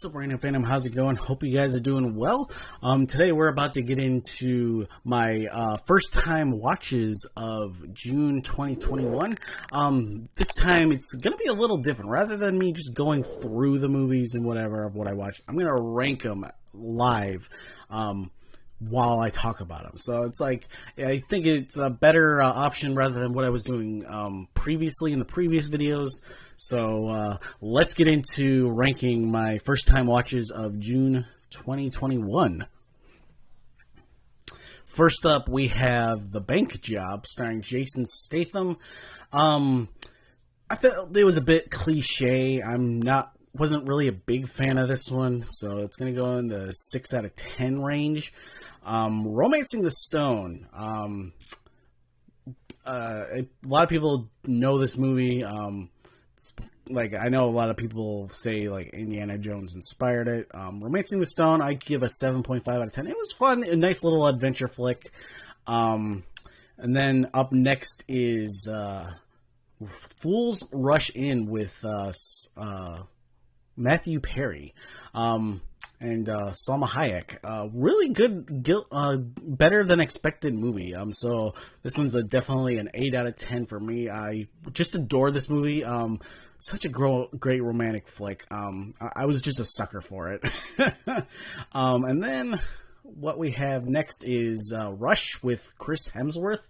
What's up, Random Phantom? How's it going? Hope you guys are doing well. Today we're about to get into my first time watches of June 2021. This time it's going to be a little different. Rather than me just going through the movies and whatever of what I watched, I'm going to rank them live while I talk about them. So it's like, I think it's a better option rather than what I was doing previously in the previous videos. So let's get into ranking my first time watches of June 2021. First up, we have The Bank Job, starring Jason Statham. I felt it was a bit cliche. Wasn't really a big fan of this one, so it's going to go in the 6 out of 10 range. Romancing the Stone. A lot of people know this movie. Like, I know a lot of people say, like, Indiana Jones inspired it. Romancing the Stone, I give a 7.5 out of 10. It was fun, a nice little adventure flick. And then up next is Fools Rush In with Matthew Perry and Salma Hayek. Really good, better than expected movie. So this one's definitely an 8 out of 10 for me. I just adore this movie. Such a great romantic flick. I was just a sucker for it. And then what we have next is Rush with Chris Hemsworth.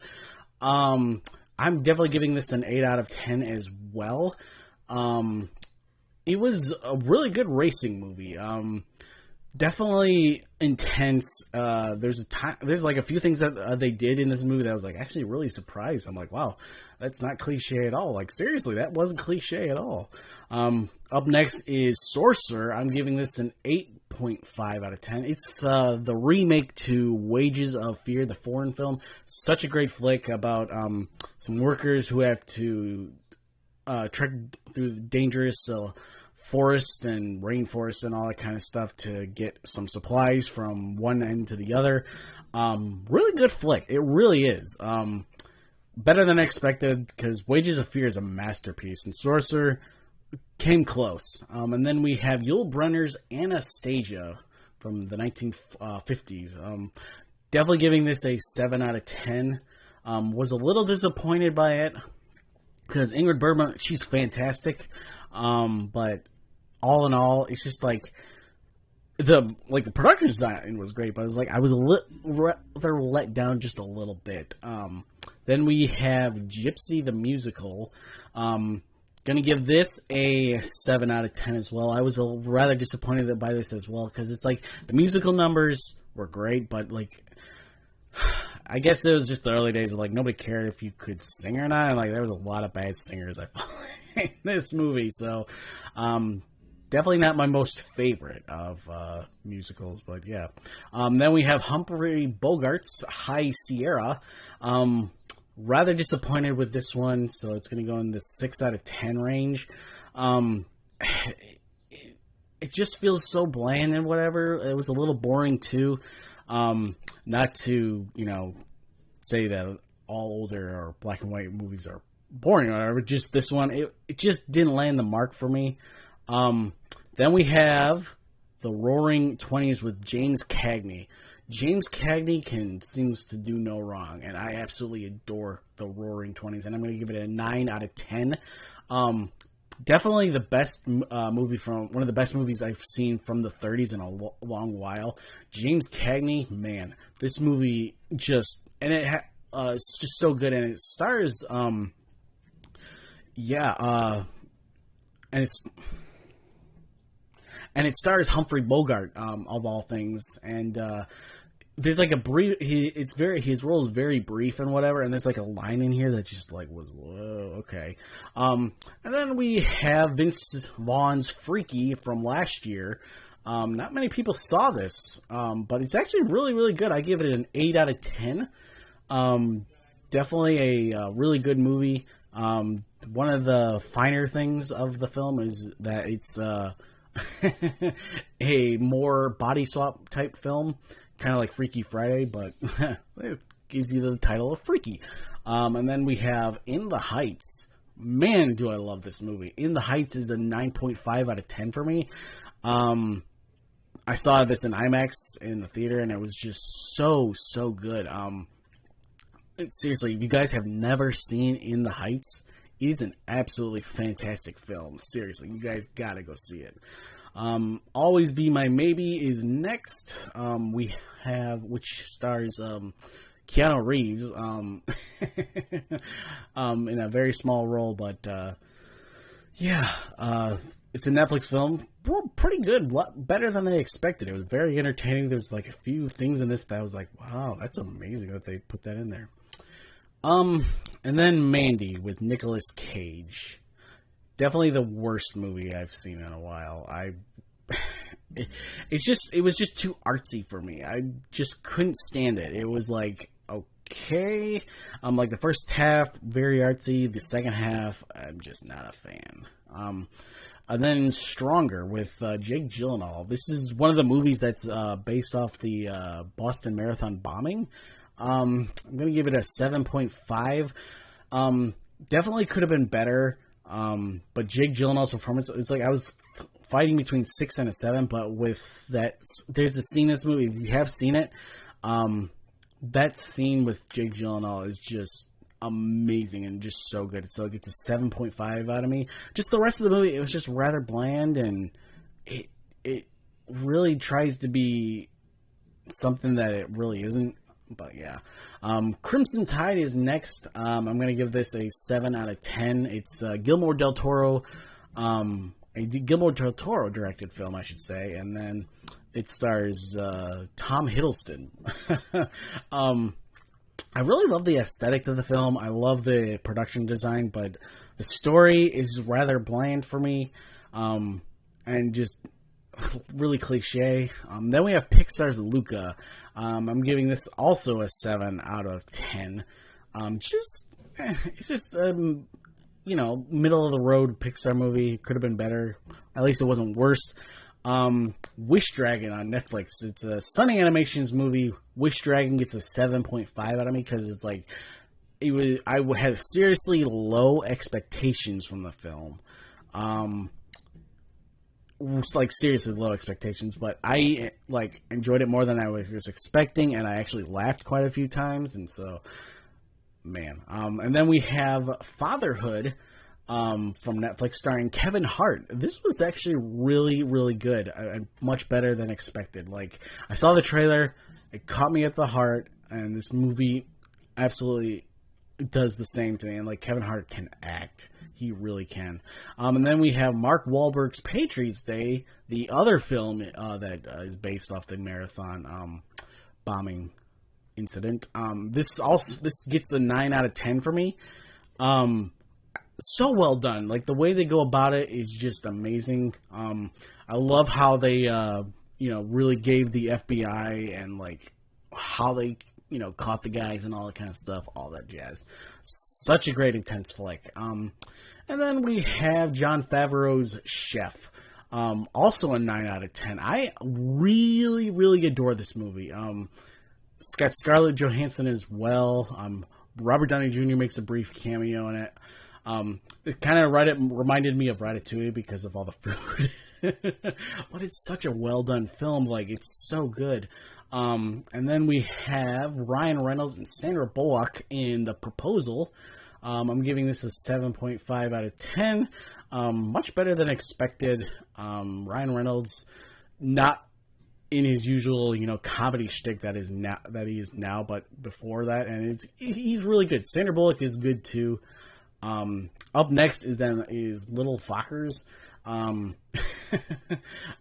I'm definitely giving this an 8 out of 10 as well. It was a really good racing movie. Definitely intense. There's like a few things that they did in this movie that I was like actually really surprised. I'm like, wow, that's not cliche at all. Like, seriously, that wasn't cliche at all. Up next is Sorcerer. I'm giving this an 8.5 out of 10. It's the remake to Wages of Fear, the foreign film. Such a great flick about some workers who have to trek through dangerous forest and rainforest and all that kind of stuff to get some supplies from one end to the other. Really good flick. It really is. Better than expected, because Wages of Fear is a masterpiece, and Sorcerer came close. And then we have Yul Brynner's Anastasia from the 1950s. Definitely giving this a 7 out of 10. Was a little disappointed by it, because Ingrid Bergman, she's fantastic. But all in all, it's just like the production design was great, but I was rather let down just a little bit. Then we have Gypsy the Musical. Gonna give this a 7 out of 10 as well. I was rather disappointed by this as well, because it's like the musical numbers were great, but like, I guess it was just the early days of like nobody cared if you could sing or not. And like, there was a lot of bad singers I felt in this movie, so definitely not my most favorite of musicals, but yeah. Then we have Humphrey Bogart's High Sierra. Rather disappointed with this one, so it's going to go in the 6 out of 10 range. It just feels so bland and whatever. It was a little boring too. Not to, say that all older or black and white movies are boring or whatever. Just this one, it just didn't land the mark for me. Then we have The Roaring Twenties with James Cagney. James Cagney seems to do no wrong, and I absolutely adore The Roaring Twenties, and I'm going to give it a 9 out of 10. Definitely the best movie from one of the best movies I've seen from the 30s in a long while. James Cagney, man, this movie it's just so good, and it stars and it stars Humphrey Bogart, of all things, and there's like a brief. His role is very brief and whatever, and there's like a line in here that just like was whoa, okay. And then we have Vince Vaughn's Freaky from last year. Not many people saw this, but it's actually really, really good. I give it an 8 out of 10. Definitely a really good movie. One of the finer things of the film is that it's a more body swap type film, kind of like Freaky Friday, but it gives you the title of Freaky. And then we have In the Heights. Man, do I love this movie. In the Heights is a 9.5 out of 10 for me. I saw this in IMAX in the theater, and it was just so good. Seriously, if you guys have never seen In the Heights, it is an absolutely fantastic film. Seriously, you guys gotta go see it. Always Be My Maybe is next. We have, which stars Keanu Reeves in a very small role, but it's a Netflix film. Pretty good, better than I expected. It was very entertaining. There's like a few things in this that I was like, wow, that's amazing that they put that in there. And then Mandy with Nicolas Cage. Definitely the worst movie I've seen in a while. It was just too artsy for me. I just couldn't stand it. It was like, okay, like the first half very artsy, the second half I'm just not a fan. And then Stronger with Jake Gyllenhaal. This is one of the movies that's based off the Boston Marathon bombing. I'm gonna give it a 7.5. Definitely could have been better. But Jake Gyllenhaal's performance, it's like I was fighting between 6 and a 7, but with that, there's a scene in this movie, if you have seen it, that scene with Jake Gyllenhaal is just amazing and just so good. So it gets a 7.5 out of me. Just the rest of the movie, it was just rather bland, and it really tries to be something that it really isn't. But yeah, Crimson Tide is next. I'm going to give this a 7 out of 10. It's Guillermo del Toro, a Guillermo del Toro directed film, I should say, and then it stars Tom Hiddleston. I really love the aesthetic of the film. I love the production design, but the story is rather bland for me, and just really cliche. Then we have Pixar's Luca. I'm giving this also a 7 out of 10. It's just middle of the road Pixar movie. Could have been better. At least it wasn't worse. Wish Dragon on Netflix. It's a Sunny Animations movie. Wish Dragon gets a 7.5 out of me because it's like I had seriously low expectations from the film. Like seriously low expectations, but I enjoyed it more than I was expecting, and I actually laughed quite a few times, and so man. And then we have Fatherhood from Netflix starring Kevin Hart. This was actually really good and much better than expected. Like, I saw the trailer, it caught me at the heart, and this movie absolutely does the same to me. And like, Kevin Hart can act. He really can. And then we have Mark Wahlberg's Patriots Day, the other film that is based off the marathon bombing incident. This gets a 9 out of 10 for me. So well done. Like, the way they go about it is just amazing. I love how they really gave the FBI and like how they caught the guys and all that kind of stuff, all that jazz. Such a great intense flick. And then we have Jon Favreau's Chef. Also a 9 out of 10. I really adore this movie. It's got Scarlett Johansson as well. Robert Downey Jr. makes a brief cameo in it. It kind of reminded me of Ratatouille because of all the food. But it's such a well done film. Like, it's so good. And then we have Ryan Reynolds and Sandra Bullock in The Proposal. I'm giving this a 7.5 out of 10. Much better than expected. Ryan Reynolds, not in his usual, comedy shtick that he is now, but before that, and he's really good. Sandra Bullock is good too. Up next is Little Fockers.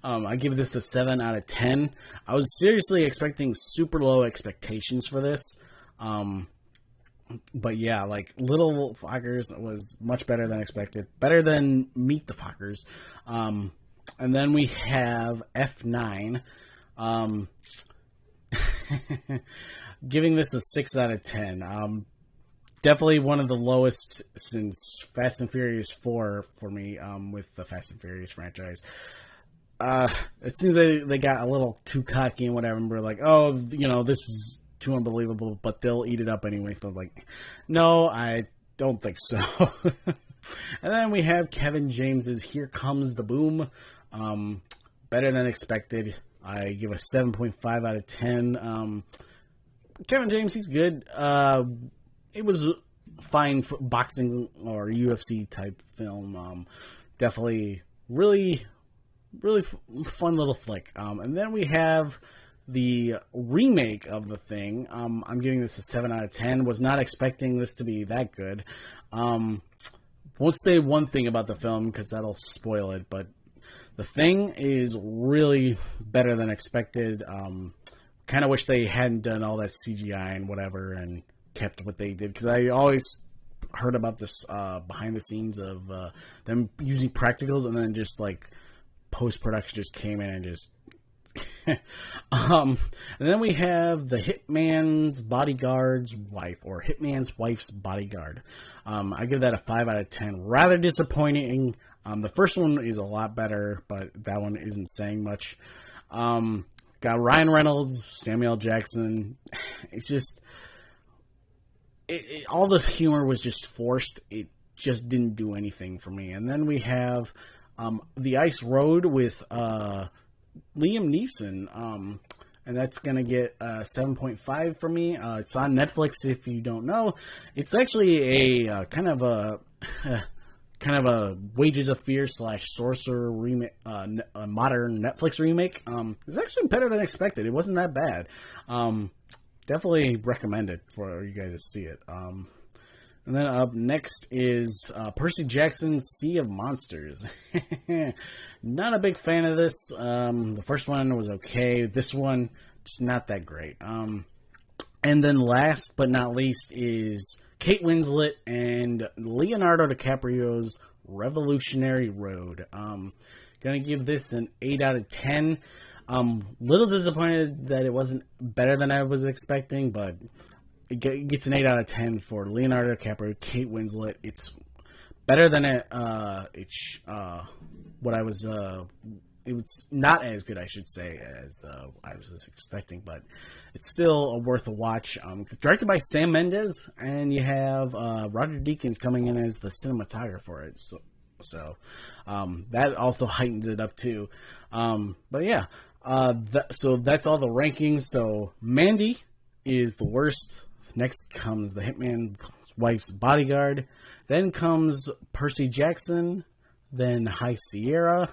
I give this a 7 out of 10. I was seriously expecting super low expectations for this. But yeah, like, Little Fockers was much better than expected. Better than Meet the Fockers. And then we have F9. Giving this a 6 out of 10. Definitely one of the lowest since Fast and Furious 4 for me, with the Fast and Furious franchise. It seems they got a little too cocky and whatever, and we're like, oh, this is too unbelievable, but they'll eat it up anyways. But like, no, I don't think so. And then we have Kevin James's Here Comes the Boom. better than expected. I give a 7.5 out of 10. Kevin James, he's good. It was fine for boxing or UFC type film. Definitely really fun little flick. And then we have the remake of the thing. I'm giving this a 7 out of 10. Was not expecting this to be that good. Won't say one thing about the film because that'll spoil it, but the thing is really better than expected. Kind of wish they hadn't done all that CGI and whatever and kept what they did, because I always heard about this behind the scenes of them using practicals, and then just like post-production just came in and just and then we have the Hitman's Bodyguard's Wife, or Hitman's Wife's Bodyguard. I give that a 5 out of 10. Rather disappointing. The first one is a lot better, but that one isn't saying much. Got Ryan Reynolds, Samuel L. Jackson. It's just all the humor was just forced. It just didn't do anything for me. And then we have The Ice Road with Liam Neeson, and that's going to get 7.5 for me. It's on Netflix, if you don't know. It's actually a kind of a Wages of Fear / Sorcerer remake, a modern Netflix remake. It's actually better than expected. It wasn't that bad. Definitely recommend it for you guys to see it. And then up next is Percy Jackson's Sea of Monsters. Not a big fan of this. The first one was okay. This one, just not that great. And then last but not least is Kate Winslet and Leonardo DiCaprio's Revolutionary Road. Gonna give this an 8 out of 10. Little disappointed that it wasn't better than I was expecting, but it gets an 8 out of 10 for Leonardo DiCaprio, Kate Winslet. It's better than it was not as good, I should say, as I was expecting, but it's still worth a watch. Directed by Sam Mendes, and you have Roger Deakins coming in as the cinematographer for it. So that also heightens it up too. But yeah, so that's all the rankings. So Mandy is the worst. Next comes The Hitman's Wife's Bodyguard. Then comes Percy Jackson. Then High Sierra.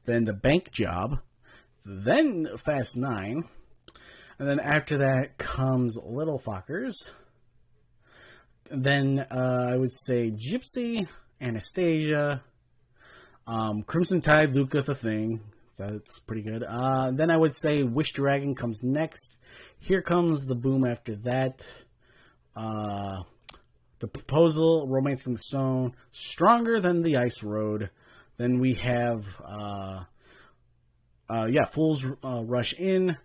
Then The Bank Job. Then Fast 9. And then after that comes Little Fockers. Then I would say Gypsy, Anastasia, Crimson Tide, Luca the Thing. That's pretty good. Then I would say Wish Dragon comes next. Here Comes the Boom after that. The Proposal, Romancing the Stone, Stronger Than the Ice Road. Then we have, Fools Rush In.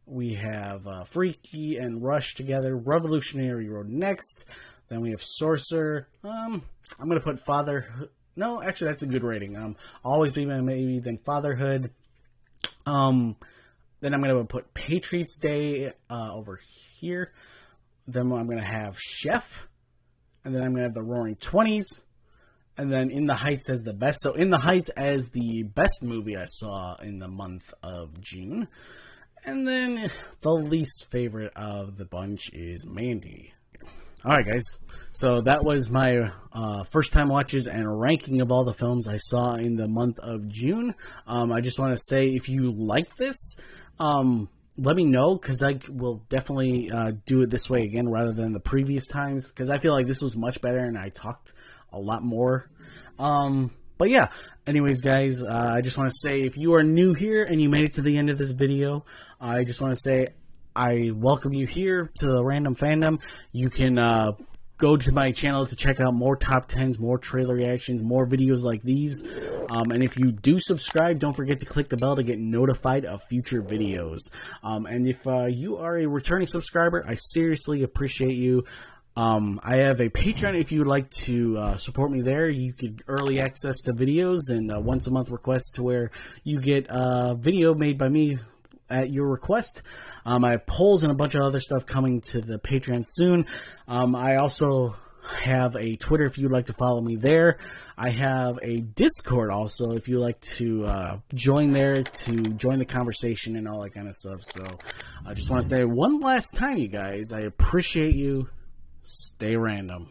We have Freaky and Rush together. Revolutionary Road next. Then we have Sorcerer. I'm going to put Fatherhood. No, actually, that's a good rating. Always Be My Maybe, then Fatherhood. Then I'm going to put Patriots Day over here. Then I'm going to have Chef. And then I'm going to have The Roaring Twenties. And then In the Heights as the best. So In the Heights as the best movie I saw in the month of June. And then the least favorite of the bunch is Mandy. Alright guys, so that was my first time watches and ranking of all the films I saw in the month of June. I just want to say, if you like this, let me know, because I will definitely do it this way again rather than the previous times, because I feel like this was much better and I talked a lot more. But yeah, anyways guys, I just want to say, if you are new here and you made it to the end of this video, I just want to say I welcome you here to the Random Fandom. You can go to my channel to check out more top 10s, more trailer reactions, more videos like these. And if you do subscribe, don't forget to click the bell to get notified of future videos. And if you are a returning subscriber, I seriously appreciate you. I have a Patreon if you would like to support me there. You get early access to videos and once a month request to where you get a video made by me at your request. I have polls and a bunch of other stuff coming to the Patreon soon. I also have a Twitter if you'd like to follow me there. I have a Discord also if you'd like to join there to join the conversation and all that kind of stuff. So I just want to say one last time, you guys, I appreciate you. Stay random.